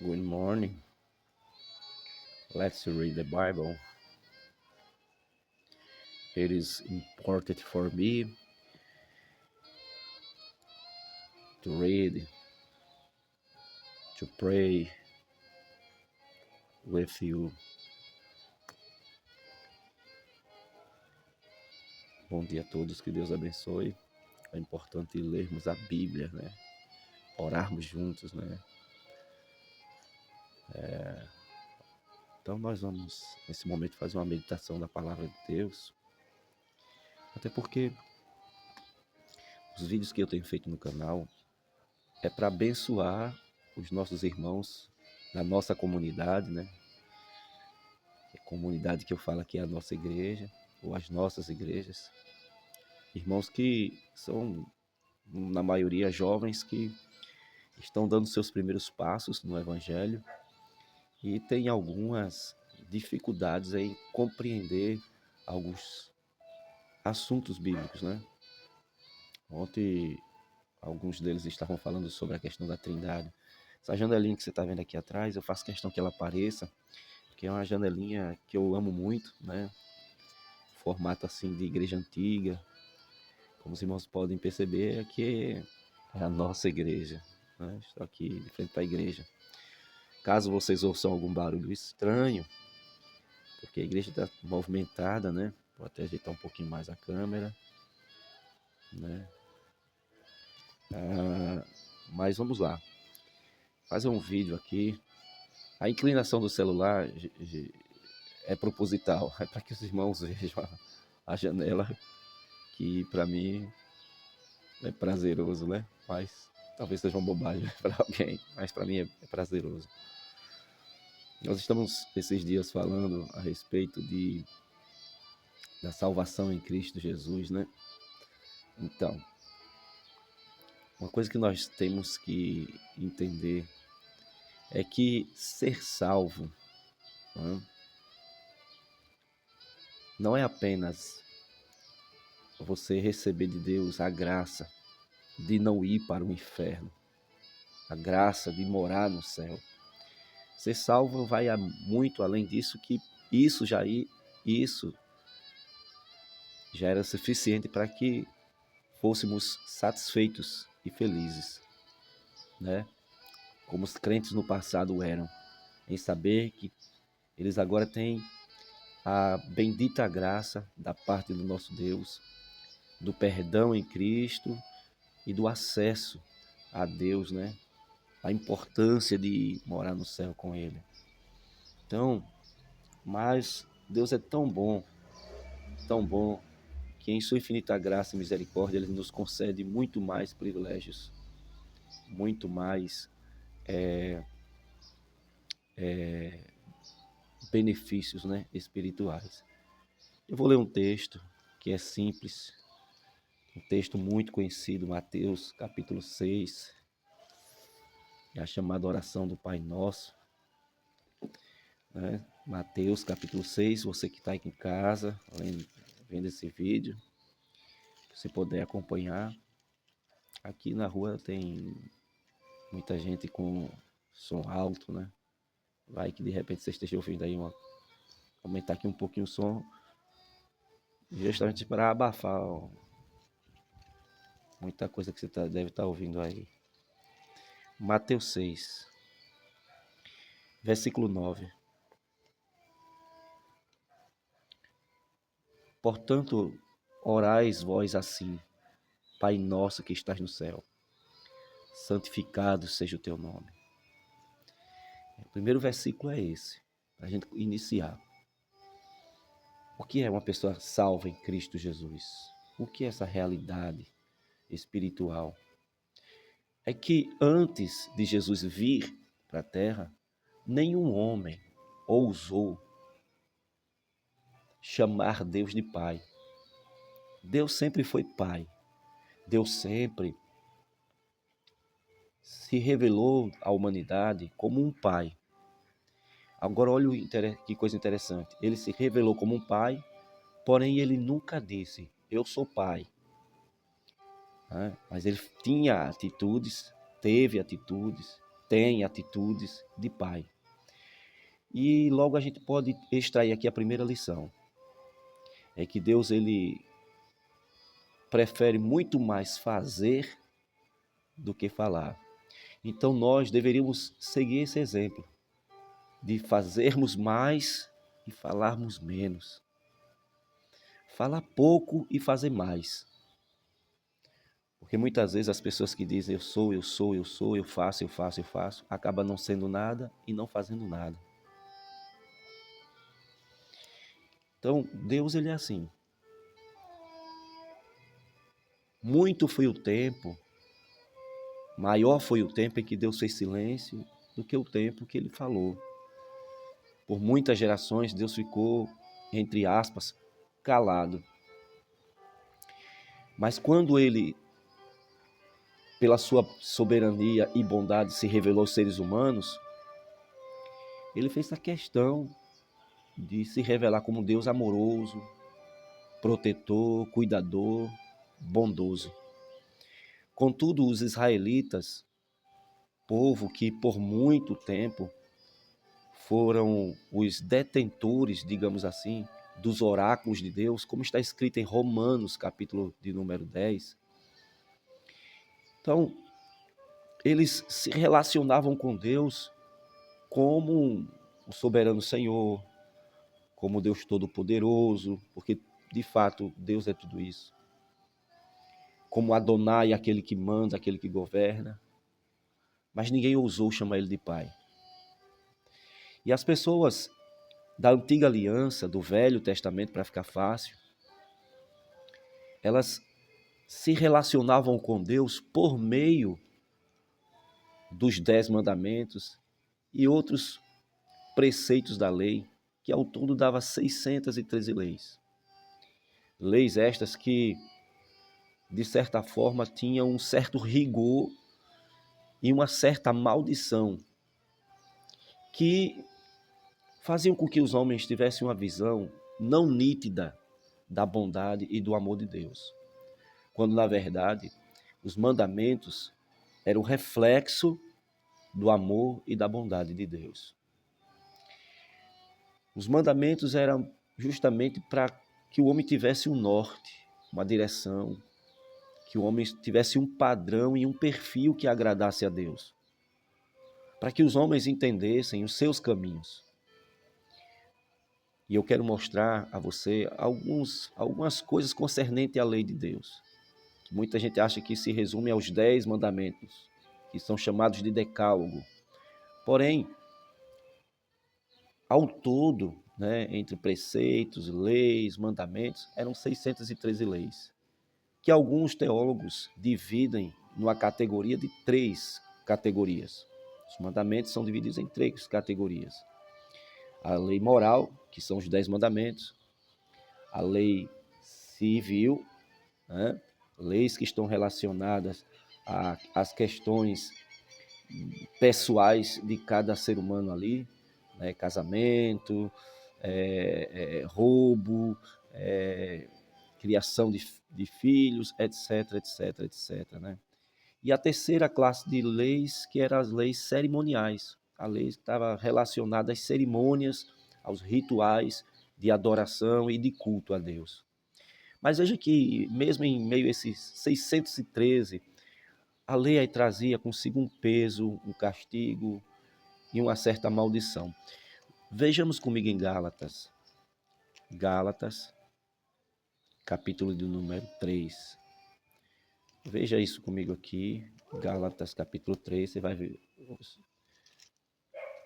Good morning. Let's read the Bible. It is important for me to read, to pray with you. Bom dia a todos, que Deus abençoe. É importante lermos a Bíblia, né? Orarmos juntos, né? Então nós vamos, nesse momento, fazer uma meditação da Palavra de Deus. Até porque os vídeos que eu tenho feito no canal é para abençoar os nossos irmãos da nossa comunidade, né? A comunidade que eu falo aqui é a nossa igreja, ou as nossas igrejas. Irmãos que são, na maioria, jovens que estão dando seus primeiros passos no Evangelho e têm algumas dificuldades em compreender alguns assuntos bíblicos, né? Ontem, alguns deles estavam falando sobre a questão da Trindade. Essa janelinha que você está vendo aqui atrás, eu faço questão que ela apareça, porque é uma janelinha que eu amo muito, né? Formato assim de igreja antiga. Como os irmãos podem perceber, aqui é a nossa igreja, né? Estou aqui de frente para a igreja. Caso vocês ouçam algum barulho estranho, porque a igreja está movimentada, né? Vou até ajeitar um pouquinho mais a câmera, né? Mas vamos lá. Fazer um vídeo aqui. A inclinação do celular é proposital, é para que os irmãos vejam a janela, que para mim é prazeroso, né? Mas talvez seja uma bobagem para alguém, mas para mim é prazeroso. Nós estamos esses dias falando a respeito da salvação em Cristo Jesus, né? Então, uma coisa que nós temos que entender é que ser salvo, né, não é apenas você receber de Deus a graça de não ir para o inferno, a graça de morar no céu. Ser salvo vai muito além disso, que isso já era suficiente para que fôssemos satisfeitos e felizes, né? Como os crentes no passado eram, em saber que eles agora têm a bendita graça da parte do nosso Deus, do perdão em Cristo e do acesso a Deus, né? A importância de morar no céu com Ele. Então, mas Deus é tão bom, que em sua infinita graça e misericórdia Ele nos concede muito mais privilégios, muito mais benefícios, né, espirituais. Eu vou ler um texto que é simples, um texto muito conhecido, Mateus capítulo 6, é a chamada oração do Pai Nosso, né? Mateus capítulo 6, você que está aqui em casa, vendo esse vídeo, se puder acompanhar. Aqui na rua tem muita gente com som alto, né? Vai que de repente você esteja ouvindo aí aumentar aqui um pouquinho o som, justamente para abafar muita coisa que você deve estar ouvindo aí. Mateus 6, versículo 9. Portanto, orais vós assim: Pai nosso que estás no céu, santificado seja o teu nome. O primeiro versículo é esse, para a gente iniciar. O que é uma pessoa salva em Cristo Jesus? O que é essa realidade espiritual? É que antes de Jesus vir para a terra, nenhum homem ousou chamar Deus de Pai. Deus sempre foi Pai. Deus sempre se revelou à humanidade como um Pai. Agora olha que coisa interessante. Ele se revelou como um Pai, porém ele nunca disse, eu sou Pai. Mas ele tinha atitudes, teve atitudes, tem atitudes de pai. E logo a gente pode extrair aqui a primeira lição. É que Deus, ele prefere muito mais fazer do que falar. Então nós deveríamos seguir esse exemplo de fazermos mais e falarmos menos. Falar pouco e fazer mais. Porque muitas vezes as pessoas que dizem eu sou, eu faço, acabam não sendo nada e não fazendo nada. Então, Deus, ele é assim. Muito foi o tempo, maior foi o tempo em que Deus fez silêncio do que o tempo que ele falou. Por muitas gerações, Deus ficou, entre aspas, calado. Mas quando ele, pela sua soberania e bondade, se revelou aos seres humanos, ele fez a questão de se revelar como Deus amoroso, protetor, cuidador, bondoso. Contudo, os israelitas, povo que por muito tempo foram os detentores, digamos assim, dos oráculos de Deus, como está escrito em Romanos, capítulo de número 10. Então, eles se relacionavam com Deus como o soberano Senhor, como Deus Todo-Poderoso, porque de fato Deus é tudo isso. Como Adonai, aquele que manda, aquele que governa. Mas ninguém ousou chamar ele de pai. E as pessoas da antiga aliança, do Velho Testamento, para ficar fácil, elas se relacionavam com Deus por meio dos 10 mandamentos e outros preceitos da lei, que ao todo dava 613 leis. Leis estas que, de certa forma, tinham um certo rigor e uma certa maldição, que faziam com que os homens tivessem uma visão não nítida da bondade e do amor de Deus. Quando, na verdade, os mandamentos eram reflexo do amor e da bondade de Deus. Os mandamentos eram justamente para que o homem tivesse um norte, uma direção, que o homem tivesse um padrão e um perfil que agradasse a Deus, para que os homens entendessem os seus caminhos. E eu quero mostrar a você algumas coisas concernentes à lei de Deus. Muita gente acha que se resume aos 10 mandamentos, que são chamados de decálogo. Porém, ao todo, entre preceitos, leis, mandamentos, eram 613 leis, que alguns teólogos dividem numa categoria de 3 categorias. Os mandamentos são divididos em 3 categorias. A lei moral, que são os 10 mandamentos, a lei civil, leis que estão relacionadas às questões pessoais de cada ser humano ali, casamento, roubo, criação de filhos, etc, etc, etc. E a terceira classe de leis, que eram as leis cerimoniais, a lei que estava relacionada às cerimônias, aos rituais de adoração e de culto a Deus. Mas veja que, mesmo em meio a esses 613, a lei aí trazia consigo um peso, um castigo e uma certa maldição. Vejamos comigo em Gálatas. Gálatas, capítulo de número 3. Veja isso comigo aqui. Gálatas, capítulo 3. Você vai ver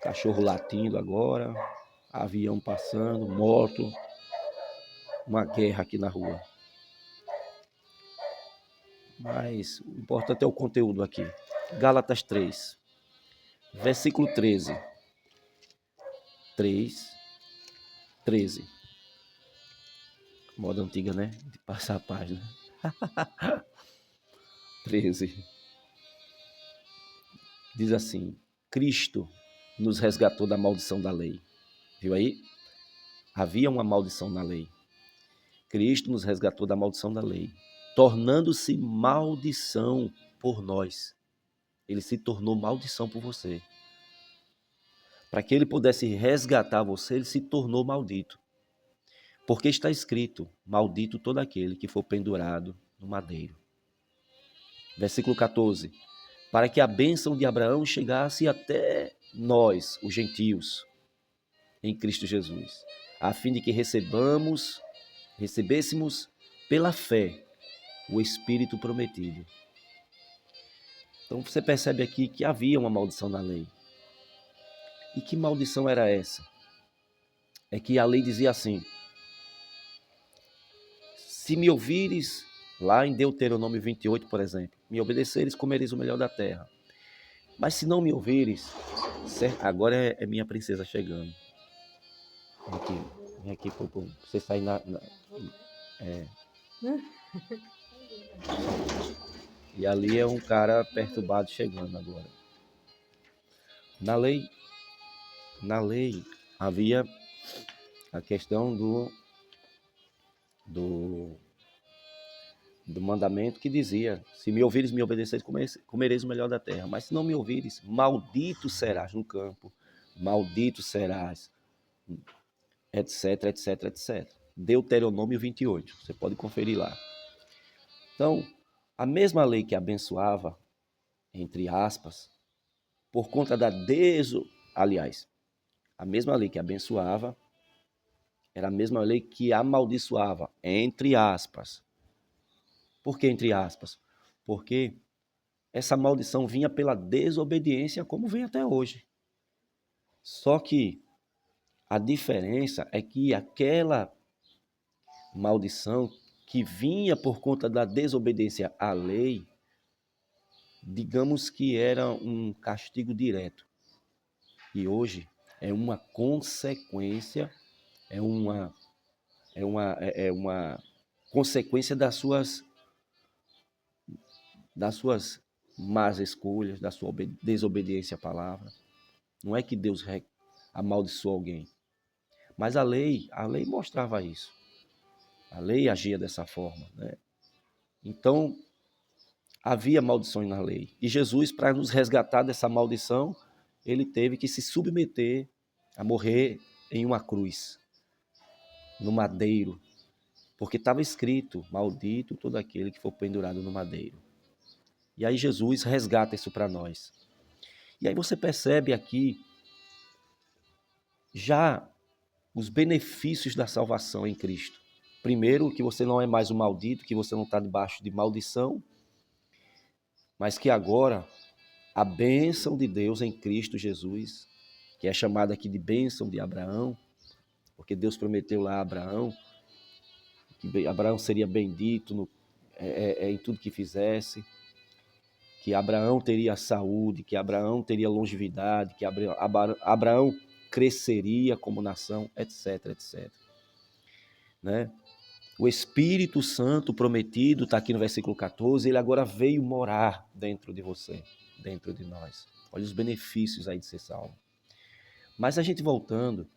cachorro latindo agora, avião passando, moto, uma guerra aqui na rua. Mas o importante é o conteúdo aqui. Gálatas 3, versículo 13. 3, 13. Moda antiga, né? De passar a página. 13. Diz assim: Cristo nos resgatou da maldição da lei. Viu aí? Havia uma maldição na lei. Cristo nos resgatou da maldição da lei, tornando-se maldição por nós. ele se tornou maldição por você. Para que ele pudesse resgatar você, ele se tornou maldito. Porque está escrito, maldito todo aquele que for pendurado no madeiro. Versículo 14. Para que a bênção de Abraão chegasse até nós, os gentios, em Cristo Jesus, a fim de que recebêssemos pela fé o Espírito prometido. Então você percebe aqui que havia uma maldição na lei. E que maldição era essa? É que a lei dizia assim: se me ouvires, lá em Deuteronômio 28, por exemplo, me obedeceres, comereis o melhor da terra. Mas se não me ouvires, agora é minha princesa chegando. Vem aqui, você sair E ali é um cara perturbado chegando agora. Na lei havia a questão do mandamento que dizia: se me ouvires, me obedeceres, comereis o melhor da terra. Mas se não me ouvires, maldito serás no campo, maldito serás, etc, etc, etc. Deuteronômio 28, você pode conferir lá. Então, a mesma lei que abençoava, entre aspas, por conta da a mesma lei que abençoava era a mesma lei que amaldiçoava, entre aspas. Por que entre aspas? Porque essa maldição vinha pela desobediência, como vem até hoje. Só que a diferença é que aquela maldição que vinha por conta da desobediência à lei, digamos que era um castigo direto. E hoje é uma consequência, é uma consequência das suas más escolhas, da sua desobediência à palavra. Não é que Deus amaldiçoou alguém, mas a lei mostrava isso. A lei agia dessa forma, né? Então, havia maldições na lei. E Jesus, para nos resgatar dessa maldição, ele teve que se submeter a morrer em uma cruz, no madeiro, porque estava escrito: maldito todo aquele que for pendurado no madeiro. E aí Jesus resgata isso para nós. E aí você percebe aqui já os benefícios da salvação em Cristo. Primeiro, que você não é mais um maldito, que você não está debaixo de maldição, mas que agora a bênção de Deus em Cristo Jesus, que é chamada aqui de bênção de Abraão, porque Deus prometeu lá a Abraão que Abraão seria bendito em tudo que fizesse, que Abraão teria saúde, que Abraão teria longevidade, que Abraão cresceria como nação, etc, etc. Né? O Espírito Santo prometido, está aqui no versículo 14, ele agora veio morar dentro de você, dentro de nós. Olha os benefícios aí de ser salvo. Mas a gente voltando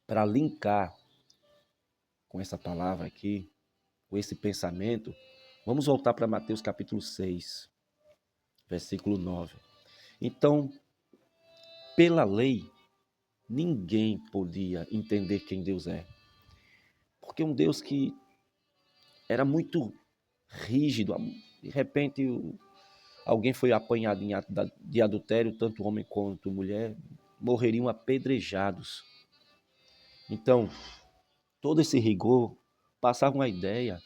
para linkar com essa palavra aqui, com esse pensamento, vamos voltar para Mateus capítulo 6, versículo 9. Então, pela lei, ninguém podia entender quem Deus é. Porque um Deus que era muito rígido, de repente alguém foi apanhado em ato de adultério, tanto homem quanto mulher, morreriam apedrejados. Então, todo esse rigor passava uma ideia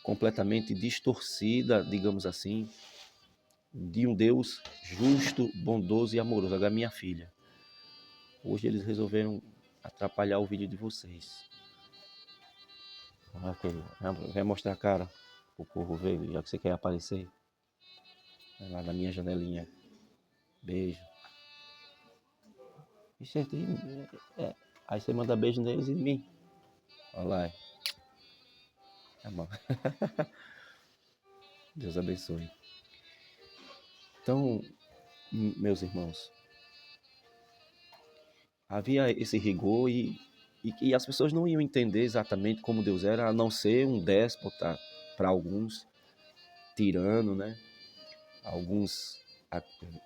completamente distorcida, digamos assim, de um Deus justo, bondoso e amoroso. Agora, minha filha, hoje eles resolveram atrapalhar o vídeo de vocês. Vai mostrar a cara pro povo ver, já que você quer aparecer. Vai lá na minha janelinha. Beijo. Aí você manda beijo neles e em mim. Olha lá. Tá bom. Deus abençoe. Então, meus irmãos, havia esse rigor e as pessoas não iam entender exatamente como Deus era, a não ser um déspota para alguns, tirano, né? Alguns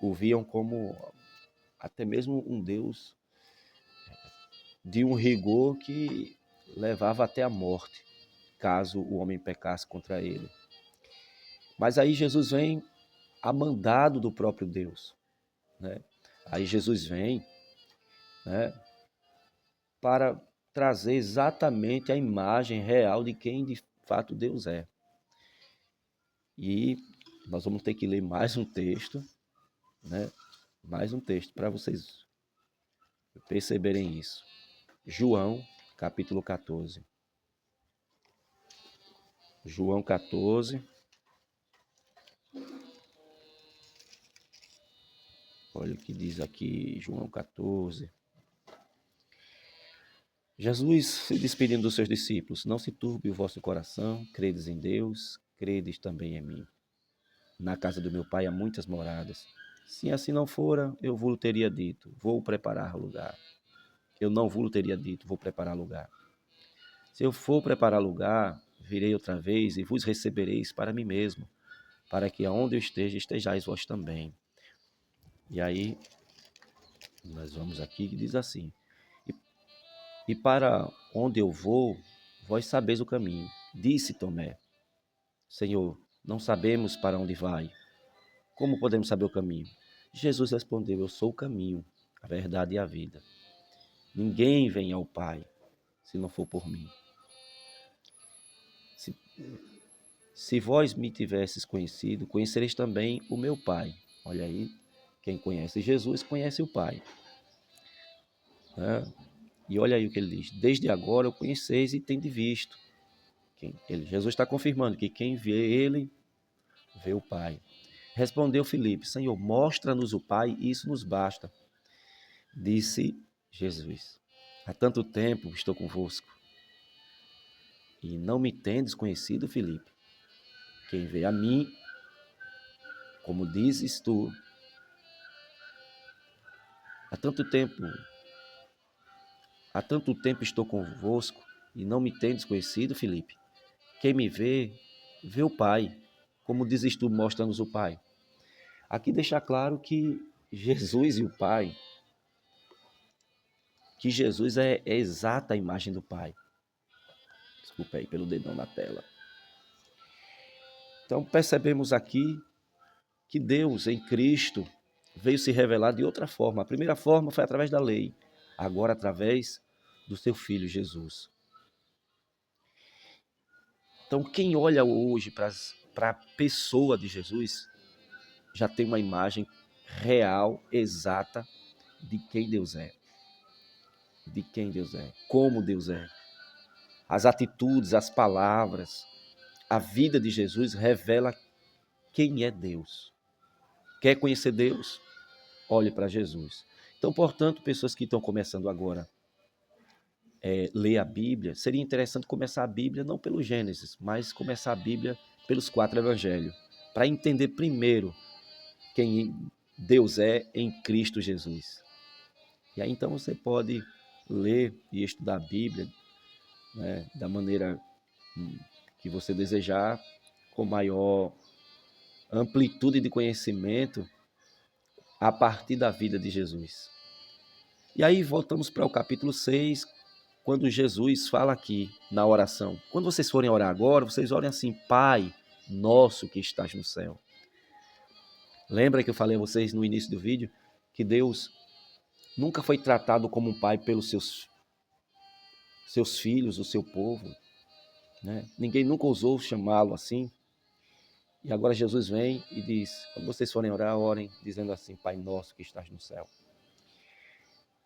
o viam como até mesmo um Deus de um rigor que levava até a morte, caso o homem pecasse contra ele. Mas aí Jesus vem a mandado do próprio Deus, né? Aí Jesus vem, né, para trazer exatamente a imagem real de quem de fato Deus é. E nós vamos ter que ler mais um texto, né? Mais um texto para vocês perceberem isso. João, capítulo 14. João 14. Olha o que diz aqui, João 14. Jesus se despedindo dos seus discípulos: não se turbe o vosso coração, credes em Deus, credes também em mim. Na casa do meu pai há muitas moradas. Se assim não fora, eu vos teria dito, vou preparar lugar. Eu não vos teria dito, vou preparar lugar. Se eu for preparar lugar, virei outra vez e vos recebereis para mim mesmo, para que aonde eu esteja, estejais vós também. E aí, nós vamos aqui, que diz assim: e para onde eu vou, vós sabeis o caminho. Disse Tomé: Senhor, não sabemos para onde vai. Como podemos saber o caminho? Jesus respondeu: eu sou o caminho, a verdade e a vida. Ninguém vem ao Pai se não for por mim. Se vós me tivesses conhecido, conhecereis também o meu Pai. Olha aí, quem conhece Jesus conhece o Pai. E olha aí o que ele diz: desde agora o conheceis e tendes visto. Jesus está confirmando que quem vê ele, vê o Pai. Respondeu Filipe: Senhor, mostra-nos o Pai, e isso nos basta. Disse Jesus: há tanto tempo estou convosco, e não me tendes conhecido, Filipe. Quem vê a mim, como dizes tu, há tanto tempo estou convosco, e não me tendes conhecido, Filipe. Quem me vê, vê o Pai. Como dizes tu, mostra-nos o Pai. Aqui deixa claro que Jesus e o Pai, que Jesus é exata a imagem do Pai. Desculpa aí pelo dedão na tela. Então percebemos aqui que Deus em Cristo veio se revelar de outra forma. A primeira forma foi através da lei, agora através do seu Filho Jesus. Então quem olha hoje para a pessoa de Jesus já tem uma imagem real, exata de quem Deus é. De quem Deus é, como Deus é. As atitudes, as palavras, a vida de Jesus revela quem é Deus. Quer conhecer Deus? Olhe para Jesus. Então, portanto, pessoas que estão começando agora ler a Bíblia, seria interessante começar a Bíblia não pelo Gênesis, mas começar a Bíblia pelos 4 evangelhos, para entender primeiro quem Deus é em Cristo Jesus. E aí então você pode ler e estudar a Bíblia, né, da maneira que você desejar, com maior amplitude de conhecimento a partir da vida de Jesus. E aí voltamos para o capítulo 6, quando Jesus fala aqui na oração. Quando vocês forem orar agora, vocês orem assim: Pai nosso que estás no céu. Lembra que eu falei a vocês no início do vídeo que Deus nunca foi tratado como um pai pelos seus filhos, o seu povo, né? Ninguém nunca ousou chamá-lo assim. E agora Jesus vem e diz: quando vocês forem orar, orem dizendo assim: Pai nosso que estás no céu.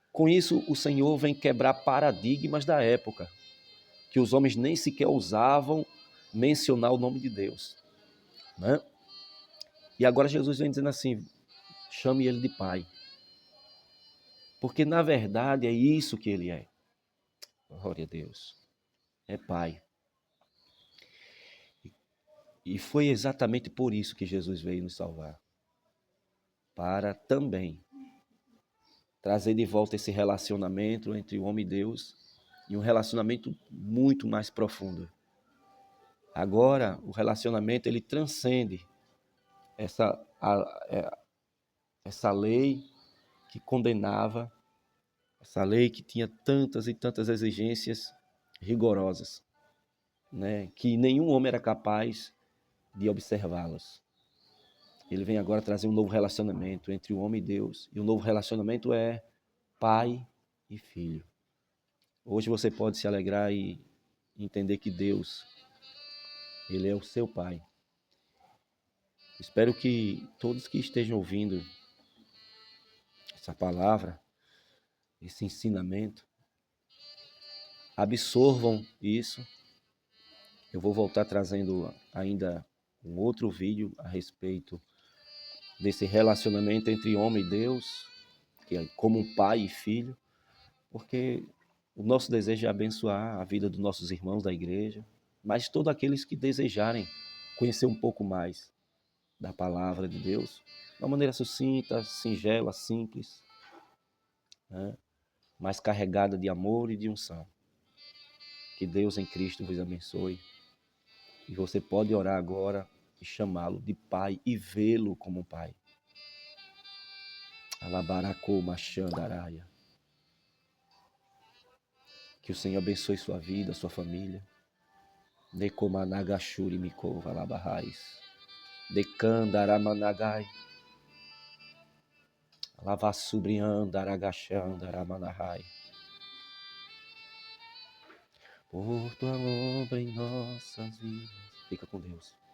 Com isso, o Senhor vem quebrar paradigmas da época, que os homens nem sequer ousavam mencionar o nome de Deus, né? E agora Jesus vem dizendo assim: chame ele de Pai. Porque, na verdade, é isso que ele é. Glória a Deus. É Pai. E foi exatamente por isso que Jesus veio nos salvar. Para também trazer de volta esse relacionamento entre o homem e Deus, e um relacionamento muito mais profundo. Agora, o relacionamento ele transcende essa lei que condenava, essa lei que tinha tantas e tantas exigências rigorosas, né, que nenhum homem era capaz de observá-las. Ele vem agora trazer um novo relacionamento entre o homem e Deus, e o novo relacionamento é pai e filho. Hoje você pode se alegrar e entender que Deus, Ele é o seu pai. Espero que todos que estejam ouvindo essa palavra, esse ensinamento, absorvam isso. Eu vou voltar trazendo ainda um outro vídeo a respeito desse relacionamento entre homem e Deus, que é como um pai e filho, porque o nosso desejo é abençoar a vida dos nossos irmãos da igreja, mas todos aqueles que desejarem conhecer um pouco mais da palavra de Deus, de uma maneira sucinta, singela, simples, né? Mas carregada de amor e de unção. Que Deus em Cristo vos abençoe. E você pode orar agora e chamá-lo de pai e vê-lo como um pai. Alabaracô machandaraia. Que o Senhor abençoe sua vida, sua família. Nekomanagashuri mikova alabarrais. Dekandaramanagai. Lavassubriandaragachandaramanarai. Por tua obra em nossas vidas. Fica com Deus.